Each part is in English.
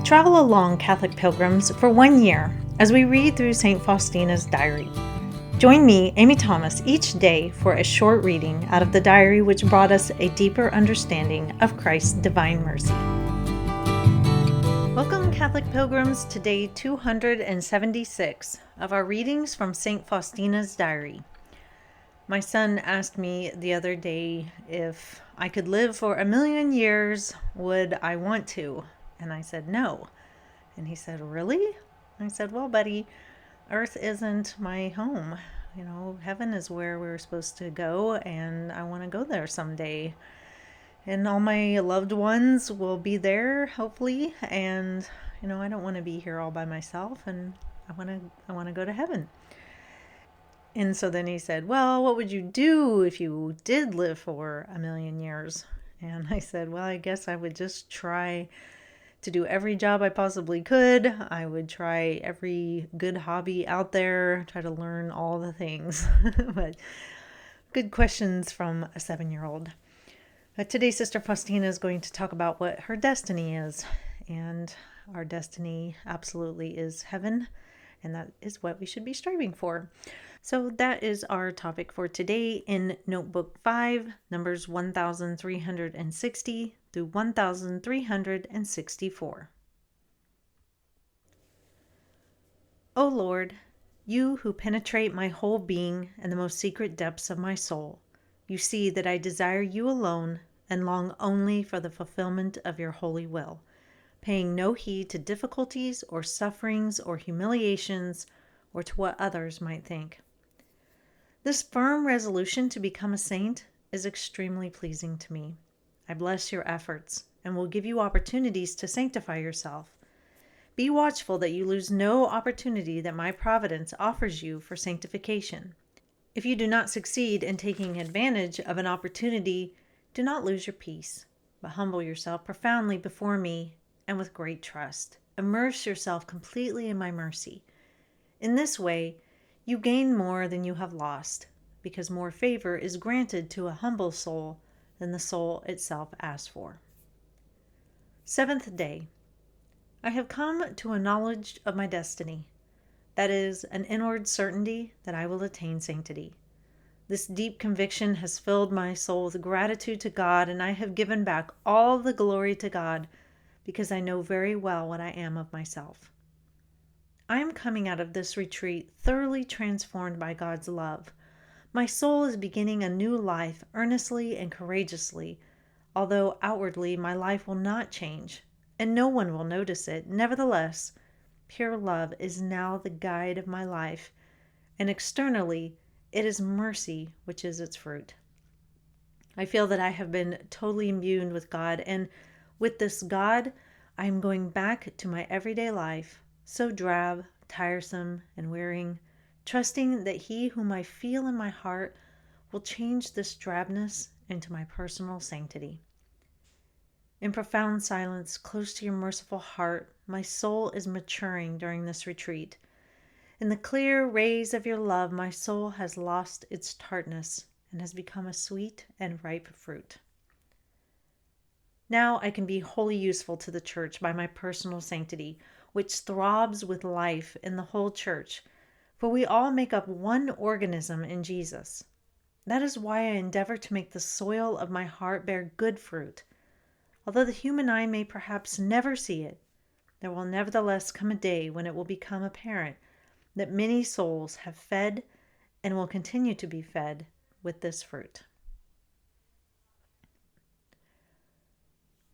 Travel along, Catholic pilgrims, for 1 year as we read through St. Faustina's diary. Join me, Amy Thomas, each day for a short reading out of the diary which brought us a deeper understanding of Christ's divine mercy. Welcome, Catholic pilgrims, to day 276 of our readings from St. Faustina's diary. My son asked me the other day if I could live for 1,000,000 years, would I want to? And I said, no. And he said, really? I said, well, buddy, Earth isn't my home. Heaven is where we're supposed to go, and I want to go there someday. And all my loved ones will be there, hopefully. And, I don't want to be here all by myself, and I want to go to heaven. And so then he said, well, what would you do if you did live for 1,000,000 years? And I said, well, I guess I would just try to do every job I possibly could. I would try every good hobby out there, try to learn all the things. But good questions from a 7-year-old. Today, Sister Faustina is going to talk about what her destiny is. And our destiny absolutely is heaven. And that is what we should be striving for. So that is our topic for today in Notebook 5, numbers 1360 through 1364. O Lord, you who penetrate my whole being and the most secret depths of my soul, you see that I desire you alone and long only for the fulfillment of your holy will, paying no heed to difficulties or sufferings or humiliations or to what others might think. This firm resolution to become a saint is extremely pleasing to me. I bless your efforts and will give you opportunities to sanctify yourself. Be watchful that you lose no opportunity that my providence offers you for sanctification. If you do not succeed in taking advantage of an opportunity, do not lose your peace, but humble yourself profoundly before me and with great trust. Immerse yourself completely in my mercy. In this way, you gain more than you have lost, because more favor is granted to a humble soul than the soul itself asks for. 7th day. I have come to a knowledge of my destiny, that is, an inward certainty that I will attain sanctity. This deep conviction has filled my soul with gratitude to God, and I have given back all the glory to God, because I know very well what I am of myself. I am coming out of this retreat thoroughly transformed by God's love. My soul is beginning a new life earnestly and courageously, although outwardly my life will not change, and no one will notice it. Nevertheless, pure love is now the guide of my life, and externally it is mercy which is its fruit. I feel that I have been totally imbued with God, and with this God, I am going back to my everyday life, so drab, tiresome, and wearying, trusting that He whom I feel in my heart will change this drabness into my personal sanctity. In profound silence, close to your merciful heart, my soul is maturing during this retreat. In the clear rays of your love, my soul has lost its tartness and has become a sweet and ripe fruit. Now I can be wholly useful to the Church by my personal sanctity, which throbs with life in the whole Church, for we all make up one organism in Jesus. That is why I endeavor to make the soil of my heart bear good fruit. Although the human eye may perhaps never see it, there will nevertheless come a day when it will become apparent that many souls have fed and will continue to be fed with this fruit.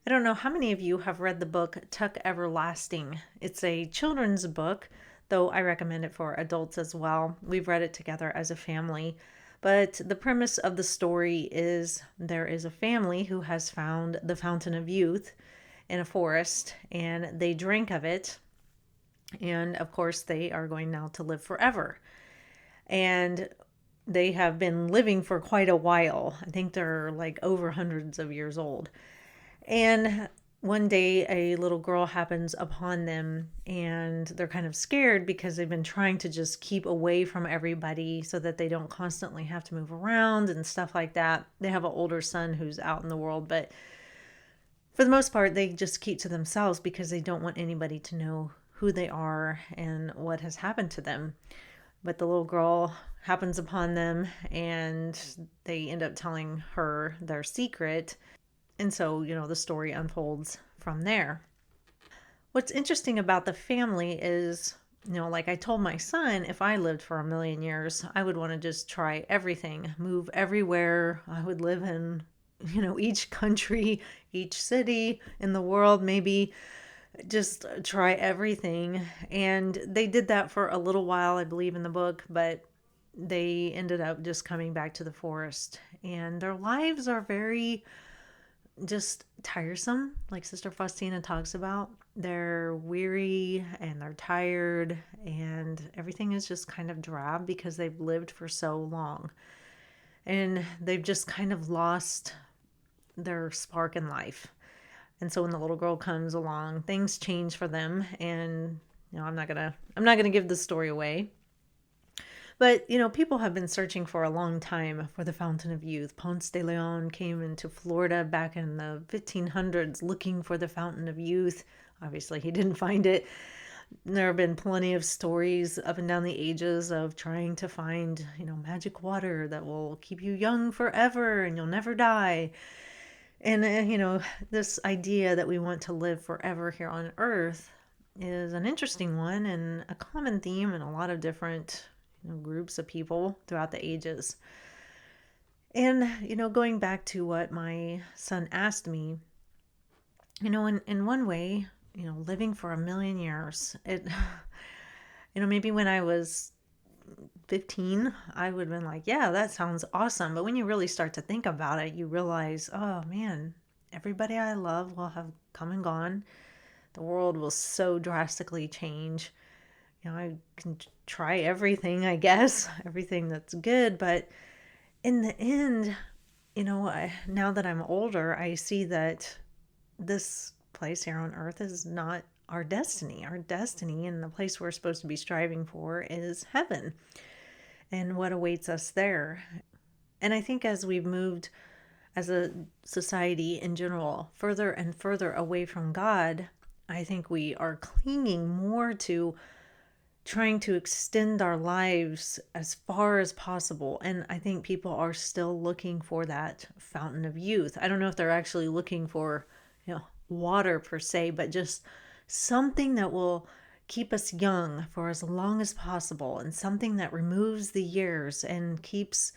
I don't know how many of you have read the book Tuck Everlasting. It's a children's book, though I recommend it for adults as well. We've read it together as a family. But the premise of the story is there is a family who has found the fountain of youth in a forest, and they drink of it. And of course, they are going now to live forever. And they have been living for quite a while. I think they're like over hundreds of years old. And one day a little girl happens upon them, and they're kind of scared because they've been trying to just keep away from everybody so that they don't constantly have to move around and stuff like that. They have an older son who's out in the world, but For the most part, they just keep to themselves because they don't want anybody to know who they are and what has happened to them. But the little girl happens upon them and they end up telling her their secret. And so, the story unfolds from there. What's interesting about the family is, like I told my son, if I lived for a million years, I would want to just try everything, move everywhere. I would live in, each country, each city in the world, maybe just try everything. And they did that for a little while, I believe, in the book, but they ended up just coming back to the forest. And their lives are very just tiresome, like Sister Faustina talks about. They're weary and they're tired, and everything is just kind of drab because they've lived for so long. And they've just kind of lost their spark in life. And so when the little girl comes along, things change for them. And I'm not gonna give the story away. But, people have been searching for a long time for the Fountain of Youth. Ponce de Leon came into Florida back in the 1500s looking for the Fountain of Youth. Obviously, he didn't find it. There have been plenty of stories up and down the ages of trying to find, magic water that will keep you young forever and you'll never die. And, this idea that we want to live forever here on earth is an interesting one and a common theme in a lot of different groups of people throughout the ages. And, going back to what my son asked me, in one way, living for a million years, maybe when I was 15, I would have been like, yeah, that sounds awesome. But when you really start to think about it, you realize, oh man, everybody I love will have come and gone. The world will so drastically change. I can try everything, I guess, everything that's good. But in the end, now that I'm older, I see that this place here on earth is not our destiny. Our destiny and the place we're supposed to be striving for is heaven and what awaits us there. And I think as we've moved as a society in general further and further away from God, I think we are clinging more to trying to extend our lives as far as possible. And I think people are still looking for that fountain of youth. I don't know if they're actually looking for, water per se, but just something that will keep us young for as long as possible, and something that removes the years and keeps,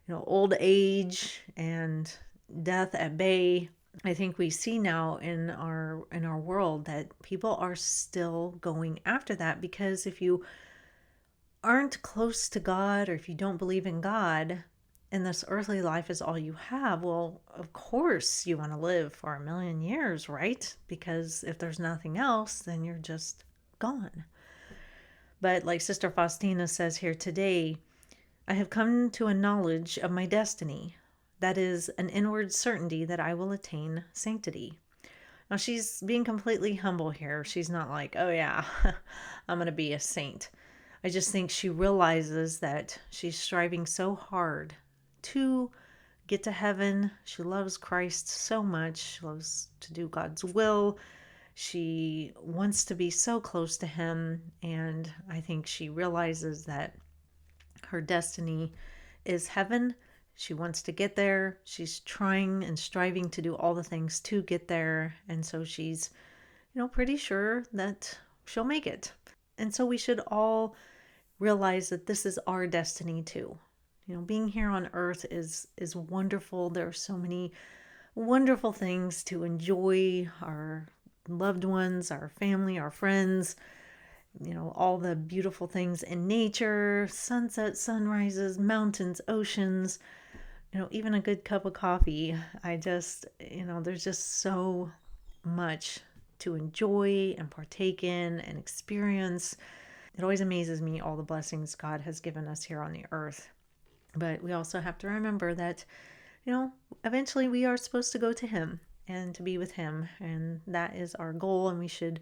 old age and death at bay. I think we see now in our world that people are still going after that, because if you aren't close to God, or if you don't believe in God and this earthly life is all you have, well, of course you want to live for a million years, right? Because if there's nothing else, then you're just gone. But like Sister Faustina says here today, I have come to a knowledge of my destiny. That is an inward certainty that I will attain sanctity. Now, she's being completely humble here. She's not like, oh yeah, I'm going to be a saint. I just think she realizes that she's striving so hard to get to heaven. She loves Christ so much. She loves to do God's will. She wants to be so close to him. And I think she realizes that her destiny is heaven. She wants to get there. She's trying and striving to do all the things to get there. And so she's, pretty sure that she'll make it. And so we should all realize that this is our destiny too. Being here on earth is wonderful. There are so many wonderful things to enjoy, our loved ones, our family, our friends, all the beautiful things in nature, sunsets, sunrises, mountains, oceans, even a good cup of coffee. There's just so much to enjoy and partake in and experience. It always amazes me, all the blessings God has given us here on the earth. But we also have to remember that, eventually we are supposed to go to him and to be with him. And that is our goal. And we should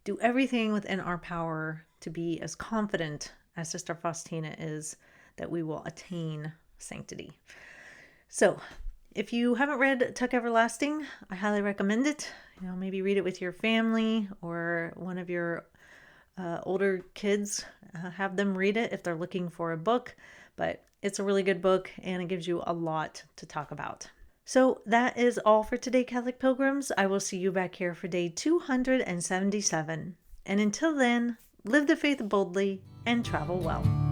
do everything within our power to be as confident as Sister Faustina is that we will attain sanctity. So if you haven't read Tuck Everlasting, I highly recommend it. Maybe read it with your family or one of your older kids. Have them read it if they're looking for a book. But it's a really good book and it gives you a lot to talk about. So that is all for today, Catholic Pilgrims. I will see you back here for day 277. And until then, live the faith boldly and travel well.